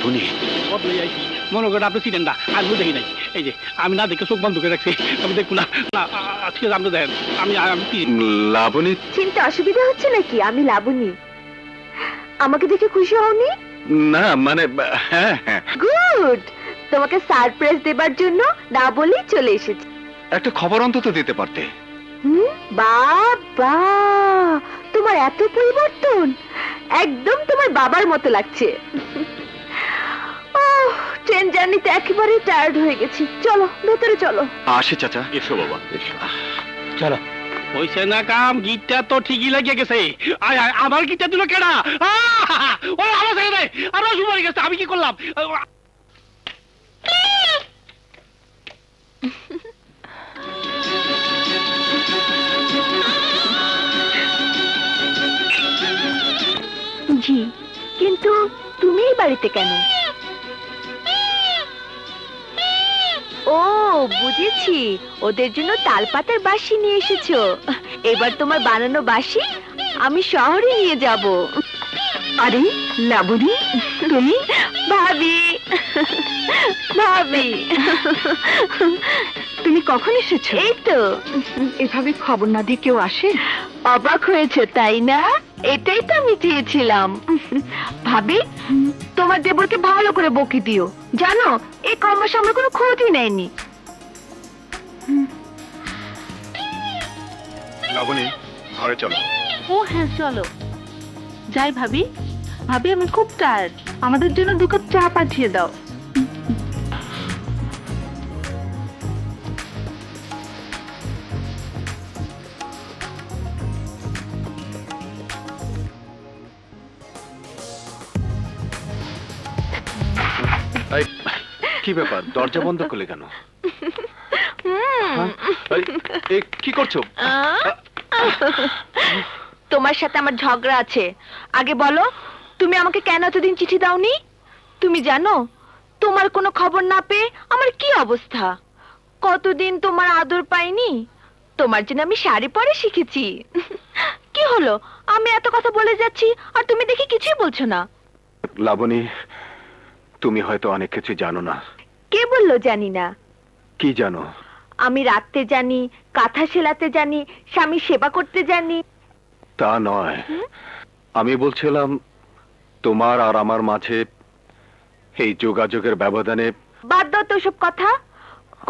লাবণী, বদলে যাইছি, মনে করেন আপনি চিনেন না, আমি দেখি নাই। এই যে আমি না দেখে চোখ বন্ধ করে রাখছি, আমি দেখবো না। না ঠিক আছে, আপনি দেখেন। আমি লাবণী। চিনতে অসুবিধা হচ্ছে নাকি? আমি লাবণী। আমাকে দেখে খুশি হওনি? না মানে হ্যাঁ হ্যাঁ। গুড, তোমাকে সারপ্রাইজ দেবার জন্য না বলেই চলে এসেছি। একটা খবর অন্তত দিতে পারতে। বাবা, তোমার এত পরিবর্তন, একদম তোমার বাবার মতো লাগছে। ট্রেন জার্নিতে একেবারে টায়ার্ড হয়ে গেছি, চলো ভেতরে চলো। আসে চাচা। এসো বাবা, এসো। চলো। হইছে না কাম, গিটটা তো ঠিকই লাগিয়ে গেছে। আয় আয়, আমার গিটটা দিল কেডা? ও আমার সাথে নাই, আমার সুপারি গেছে, আমি কি করলাম? জি, কিন্তু তুমি এই বাড়িতে কেন? ও বুঝেছি, ওদের জন্য তালপাতার বাঁশি নিয়ে এসেছো। এবার তোমার বানানো বাঁশি আমি শহরে নিয়ে যাব। আরে লাবণী, তুমি? ভাবি, ভাবি তুমি কখন এসেছো? এই তো। এভাবে খবর না দিয়ে কেউ আসে? অবাক হয়েছে তাই না? এটাই তো আমি চেয়েছিলাম। ভাবি, তোমার দেবরকে ভালো করে বকি দিও। জানো, এই কর্মশ আমার কোনো খোঁজই নেয়নি। লাবণী, ঘরে চলো। ও হ্যাঁ চলো যাই। ভাবি, ভাবি আমি খুব টায়ার্ড, আমাদের জন্য 2 কাপ চা পাঠিয়ে দাও। কি ব্যাপার, দরজা বন্ধ করলে কেন? কি করছো? তোমার সাথে আমার ঝগড়া আছে। আগে বলো, তুমি আমাকে কেন এতদিন চিঠি দাওনি? তুমি জানো, তোমার কোনো খবর না পেয়ে আমার কি অবস্থা। কতদিন তোমার আদর পাইনি। তোমার জন্য আমি শাড়ি পরে শিখেছি। কি হলো, আমি এত কথা বলে যাচ্ছি আর তুমি দেখি কিছুই বলছো না। লাবণী, তুমি হয়তো অনেক কিছু জানো না। কে বললো জানি না? কি জানো? আমি রাখতে জানি, কাঁথা সেলাতে জানি, স্বামী সেবা করতে জানি। তা নয়, আমি বলছিলাম তোমার আর আমার মাঝে এই যোগাযোগের ব্যবধানে। বাদ দাও তো সব কথা।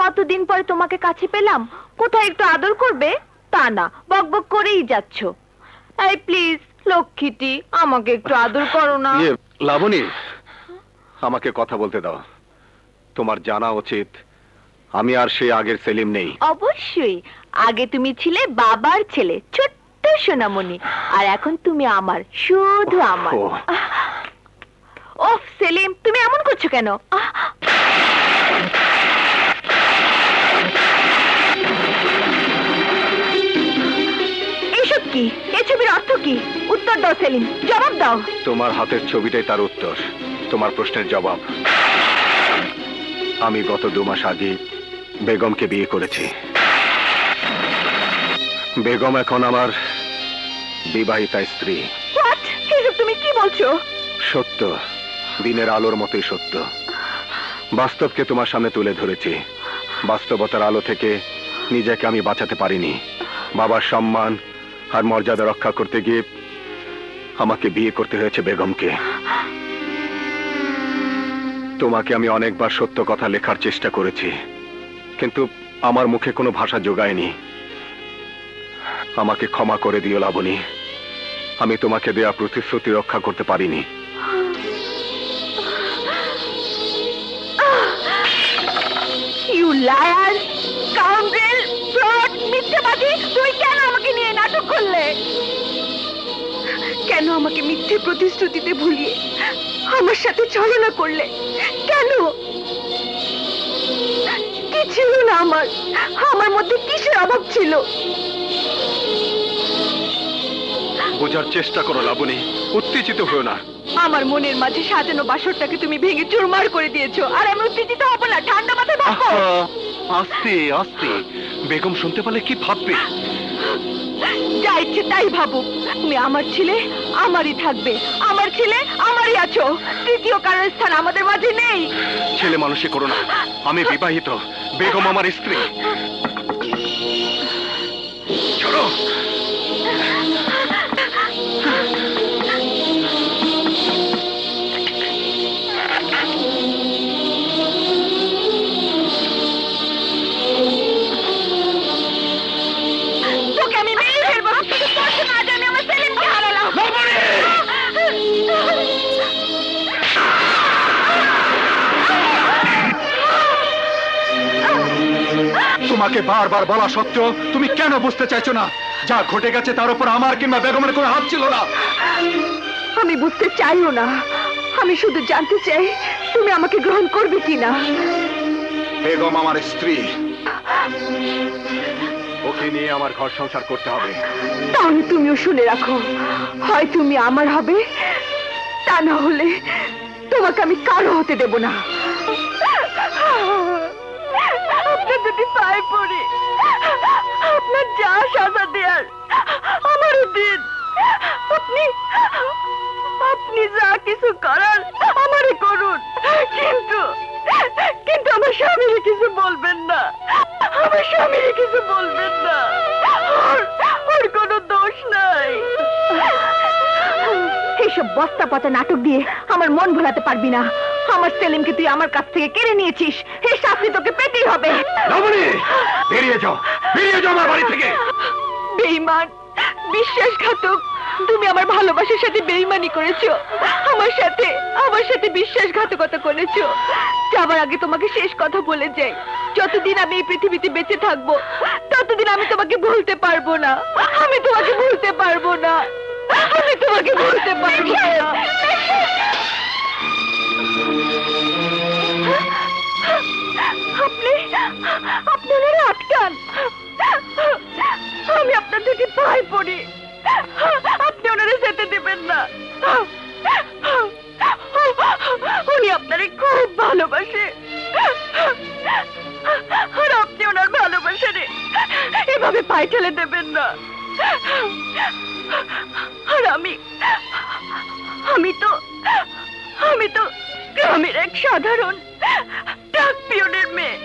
কতদিন পরে তোমাকে কাছে পেলাম, কোথায় একটু আদর করবে তা না, বকবক করেই যাচ্ছ। এই প্লিজ লক্ষ্মীটি, আমাকে একটু আদর করো না। লাবণী, আমাকে কথা বলতে দাও। তোমার জানা উচিত আমি আর সেই আগের সেলিম নেই। অবশ্যই, আগে তুমি ছিলে বাবার ছেলে, ছোট্ট সোনামণি, আর এখন তুমি আমার, শুধু আমার। ওহ সেলিম, তুমি এমন করছো কেন? এসব কি? এই ছবির অর্থ কি? উত্তর দাও সেলিম, জবাব দাও। তোমার হাতের ছবিটাই তার উত্তর, তোমার প্রশ্নের জবাব। আমি গত 2 মাস আগে বেগমকে বিয়ে করেছি। বেগম এখন আমার বিবাহিতা স্ত্রী। হোয়াট? এসব তুমি কি বলছো? সত্য, দিনের আলোর মতোই সত্য। বাস্তবকে তোমার সামনে তুলে ধরেছি। বাস্তবতার আলো থেকে নিজেকে আমি বাঁচাতে পারিনি। বাবার সম্মান আর মর্যাদা রক্ষা করতে গিয়ে আমাকে বিয়ে করতে হয়েছে বেগমকে। তোমাকে আমি অনেকবার সত্য কথা লেখার চেষ্টা করেছি, কিন্তু আমার মুখে কোনো ভাষা জোগায়নি। আমাকে ক্ষমা করে দিও লাবণী, আমি তোমাকে দেয়া প্রতিশ্রুতি রক্ষা করতে পারিনি। ইউ লায়ার, স্কাউন্ড্রেল, ফ্রড, মিথ্যাবাদী, তুমি কেন আমাকে নিয়ে নাটক করলে? কেন আমাকে মিথ্যে প্রতিশ্রুতিতে ভুলিয়ে আমার সাথে ছলনা করলে? কেন? কি ছিল না আমার মধ্যে কিসের অভাব ছিল? বোঝার চেষ্টা করো লাবণী, উত্তেজিত হও না। আমার মনের মাঝে সাজানো বাসরটাকে তুমি ভেঙে চুরমার করে দিয়েছো, আর আমি উত্তেজিত হব না। ঠান্ডা মাথায় ভাবো। আস্তে আস্তে, বেগম শুনতে পারলে কি ভাববে? যা ইচ্ছে তাই ভাবুক, তুমি আমার ছেলে, আমারই থাকবে, আমার যার ছিলে আমারই আছো, তৃতীয় কারোর স্থান আমাদের মাঝে নেই। ছেলে মানুষই করো না, আমি বিবাহিত, বেগম আমার স্ত্রী। চলো। তোকে আমি মেরে ফেলবো, শুধু তোর জন্য আজ আমি আমার সেলিমকে হারালাম। তোমাকে বারবার বলা সত্ত্বেও তুমি কেন বুঝতে চাইছো না? যা ঘটে গেছে তার উপর আমার কিংবা বেগমের কোনো হাত ছিল না। আমি বুঝতে চাইও না, আমি শুধু জানতে চাই তুমি আমাকে গ্রহণ করবে কিনা। বেগম আমার স্ত্রী, ওকে নিয়ে আমার ঘর সংসার করতে হবে। তাহলে তুমিও শুনে রাখো, হয় তুমি আমার হবে, তা না হলে তোমাকে আমি কারো হতে দেব না। আপনার দুটি পায়ে পড়ি, আপনার যা সাজা দেয়ার আমারও দিন। আপনি আপনি যা কিছু করার আমারে করুন, কিন্তু কিন্তু আমার স্বামীর কিছু বলবেন না, আমার স্বামীর কিছু বলবেন না। ওর কোনো দোষ নাই। এইসব বস্তা পচা নাটক দিয়ে আমার মন ভোলাতে পারবি না। আমার সেলিমকে তুই আমার কাছ থেকে কেড়ে নিয়েছিস, এই শাস্তি তোকে পেতেই হবে। রমণী, বেরিয়ে যাও, বেরিয়ে যাও আমার বাড়ি থেকে। বেঈমান, বিশ্বাসঘাতক, তুমি আমার ভালোবাসার সাথে বেঈমানি করেছো, আমার সাথে বিশ্বাসঘাতকতা করেছো। যাবার আগে তোমাকে শেষ কথা বলে যাই, যতদিন আমি এই পৃথিবীতে বেঁচে থাকবো ততদিন আমি তোমাকে ভুলতে পারবো না, আমি তোমাকে ভুলতে পারবো না, আমি তোমাকে ভুলতে পারবো না। আপনি আপনি ওনারা আটকান, আমি আপনার থেকে পায়ে পড়ি, আপনি ওনারা যেতে দিবেন না। উনি আপনারে খুব ভালোবাসে, আর আপনি ওনার ভালোবাসারে এভাবে পায়ে ঠেলে দেবেন না। আর আমি তো গ্রামের এক সাধারণ ডাক পিয়নের মেয়ে।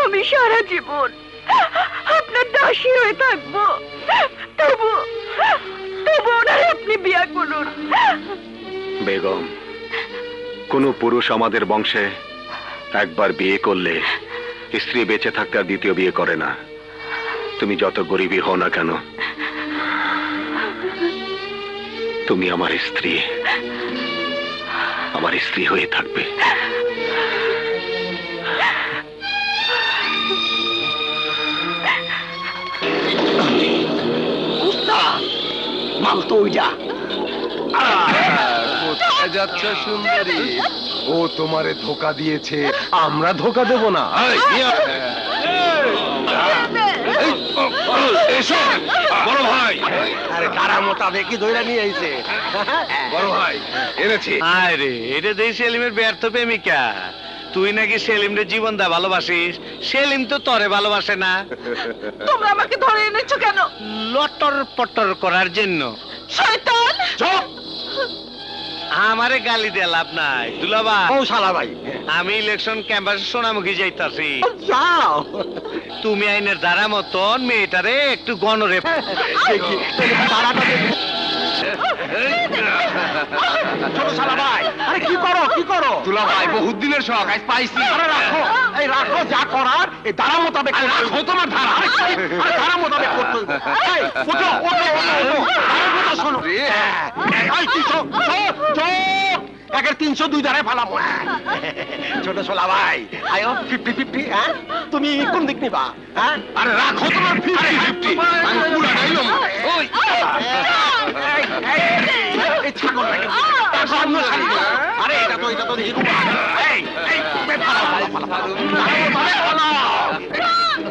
আমি সারা জীবন আপনার দাসী হয়ে থাকবো, তবু ওনারে আপনি বিয়ে করুন। বেগম, কোন পুরুষ আমাদের বংশে একবার বিয়ে করলে স্ত্রী বেঁচে থাকতে আর দ্বিতীয় বিয়ে করে না। তুমি যত গরিবই হও না কেন, তুমি আমার স্ত্রী হয়ে থাকবে। মাল তো ওইটা। কোথায় যাচ্ছে সুন্দরী? ও তোমারে ধোকা দিয়েছে, আমরা ধোকা দেব না। এসো বড় ভাই। আরে কারা মোতাবেক কি ধইরা নিয়ে আইছে? বড় ভাই, এনেছি। আরে এটা দেই সেলিমের ব্যর্থ প্রেমিকা। তুই নাকি সেলিমরে জীবন দা ভালোবাসিস, সেলিম তো তরে ভালোবাসে না। তোমরা আমাকে ধরে এনেছো কেন? লটর পটর করার জন্য। শয়তান! চুপ! আমারে গালি দিয়ে লাভ নাই দুলাবা। ও শালা ভাই, আমি ইলেকশন ক্যাম্পাসে সোনামুখী যাইতাছি। যাও তুমি আইনের দ্বারা মতন মেয়েটারে একটু গণরে দেখি তারাটা দেখি। ছোট শালা ভাই, আরে কি করো? দুলা ভাই বহুত দিনের শখ, আজ পাইছি। আরে রাখো, এই রাখো, যা করার এই ধারা মোতাবেক করতে হইব। রাখো তোমার ধারা। আরে ধারা মোতাবেক করতে হইব। এই ওঠো, ধারার কথা শোনো। এই 300 একের 302 ধারে ফালাবো। ছোট শালা ভাই, আয়ো 50-50, হ্যাঁ? তুমি কোন দিক নিবা? হ্যাঁ? আরে রাখো তোমার 50-50, আমি পুরা গাইলাম। ওই এই ছাগল নাকি? সামনে সামনে। আরে এটা তো দেখি খুব ভালো। এই ফালাও।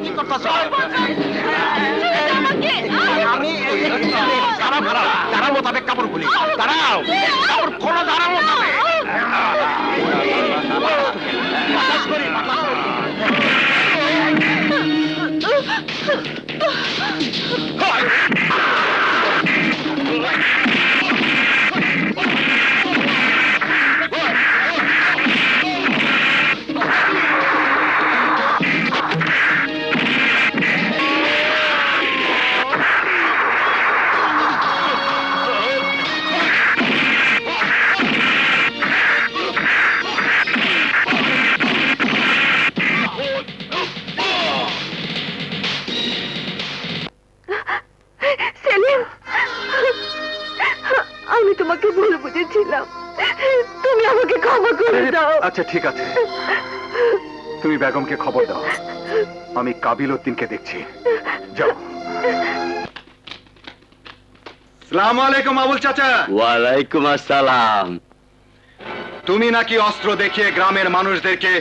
কি করতেছ? আমি ধারা মোতাবেক কাপড় খুলি। দাঁড়াও, কাপড় খোলো ধারা মোতাবেক। বাতাস করি। আচ্ছা ঠিক আছে, তুমি বেগমকে খবর দাও, আমি কাবিল উদ্দিনকে দেখছি। যাও। সালাম আলাইকুম আবুল চাচা। ওয়ালাইকুম আসসালাম। তুমি নাকি অস্ত্র দেখিয়ে গ্রামের মানুষদেরকে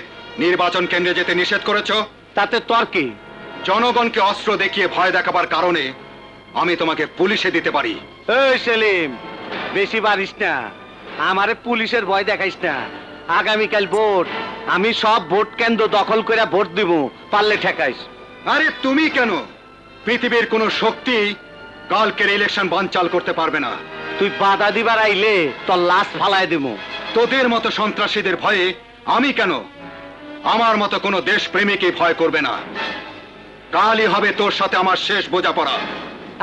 নির্বাচন কেন্দ্রে যেতে নিষেধ করেছো। তাতে তোর কি? জনগণকে অস্ত্র দেখিয়ে ভয় দেখাবার কারণে আমি তোমাকে পুলিশে দিতে পারি। এই সেলিম, বেশি পারিস না, আমারে পুলিশের ভয় দেখাইস না। আগামীকাল ভোট, আমি সব ভোট কেন্দ্র দখল করে ভোট দিব, পারলে ঠেকাইস। আরে তুমি কেন? পৃথিবীর কোন শক্তি কালকের ইলেকশন বানচাল করতে পারবে না। তুই বাধা দিবার আইলে তোর লাশ ফালাই দিব। তোদের মতো সন্ত্রাসীদের ভয়ে আমি কেন? আমার মতো কোনো দেশপ্রেমিকই ভয় করবে না। কালই হবে তোর সাথে আমার শেষ বোঝাপড়া।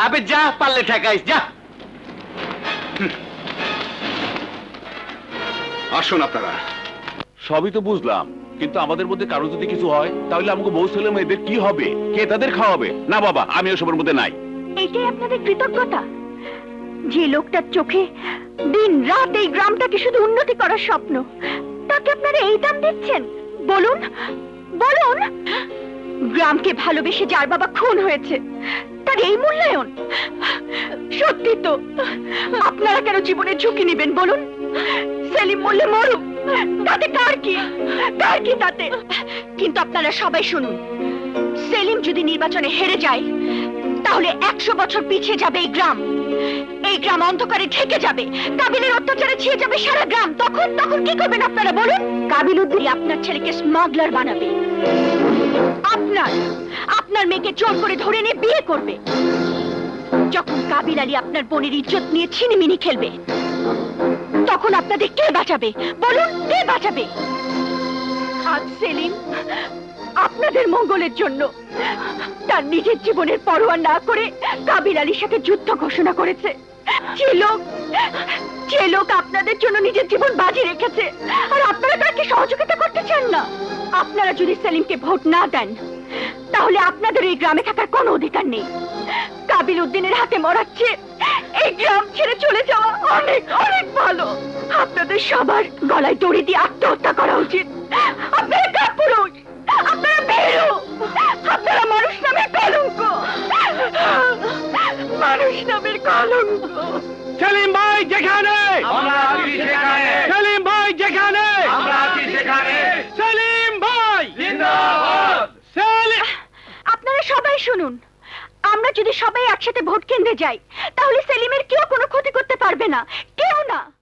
আবে যা, পারলে ঠেকাইস, যা। আসুন আপনারা। সবই তো বুঝলাম, কিন্তু আমাদের মধ্যে কারো যদি কিছু হয় তাহলে আমাকে বউ ছেলে মেয়েদের কি হবে? কে তাদের খাওয়াবে? না বাবা, আমি ওসবের মধ্যে নাই। এইটাই আপনাদের কৃতজ্ঞতা? যে লোকটার চোখে দিন রাত এই গ্রামটাকে শুধু উন্নতি করার স্বপ্ন, তাকে আপনারা এই দাম দিচ্ছেন? বলুন বলুন, গ্রামকে ভালোবেসে যার বাবা খুন হয়েছে তার এই মূল্যায়ন? সত্যি তো, আপনারা কেন জীবনের ঝুঁকি নেবেন বলুন? সেলিম মরলে মরুক, তাতে কার কি, কার কি তাতে? কিন্তু আপনারা সবাই শুনুন, সেলিম যদি নির্বাচনে হেরে যায় তাহলে 100 বছর পিছিয়ে যাবে এই গ্রাম। এই গ্রাম অন্ধকারে ঢেকে যাবে, কাবিলের অত্যাচারে ছেয়ে যাবে সারা গ্রাম। তখন তখন কি করবেন আপনারা বলুন? কাবিল উদ্দিন আপনার ছেলেকে স্মাগলার বানাবে, আপনার মেয়েকে জোর করে ধরে নিয়ে বিয়ে করবে। যখন কাবিল আলী আপনার বোনের ইজ্জত নিয়ে ছিনিমিনি খেলবে, তখন আপনাদের কে বাঁচাবে বলুন? কে বাঁচাবে? আজ সেলিম আপনাদের মঙ্গলের জন্য তার নিজের জীবনের পরোয়া না করে কাবিল আলীর সাথে যুদ্ধ ঘোষণা করেছে। যে লোক আপনাদের জন্য নিজের জীবন বাজি রেখেছে, আর আপনারা তাকে সহযোগিতা করতে চান না। আপনারা যদি সেলিমকে ভোট না দেন তাহলে আপনাদের এই গ্রামে থাকার কোনো অধিকার নেই। কাবিল উদ্দিনের হাতে মরাচ্ছে এই গ্রাম ছেড়ে চলে যাওয়া অনেক অনেক ভালো। আপনাদের সবার গলায় দড়ি দিয়ে আত্মহত্যা করা উচিত। আপনারা কাপুরুষ, আপনারা ভীরু, আপনারা মানুষ নামের কলঙ্ক, মানুষ নামের কলঙ্ক। সেলিম ভাই যেখানে, সেলিম ভাই যেখানে, সেলিম ভাই সেলিম। আপনারা সবাই শুনুন, আমরা যদি সবাই একসাথে ভোট কেন্দ্রে যাই তাহলে সেলিমের কেউ কোনো ক্ষতি করতে পারবে না, কেউ না।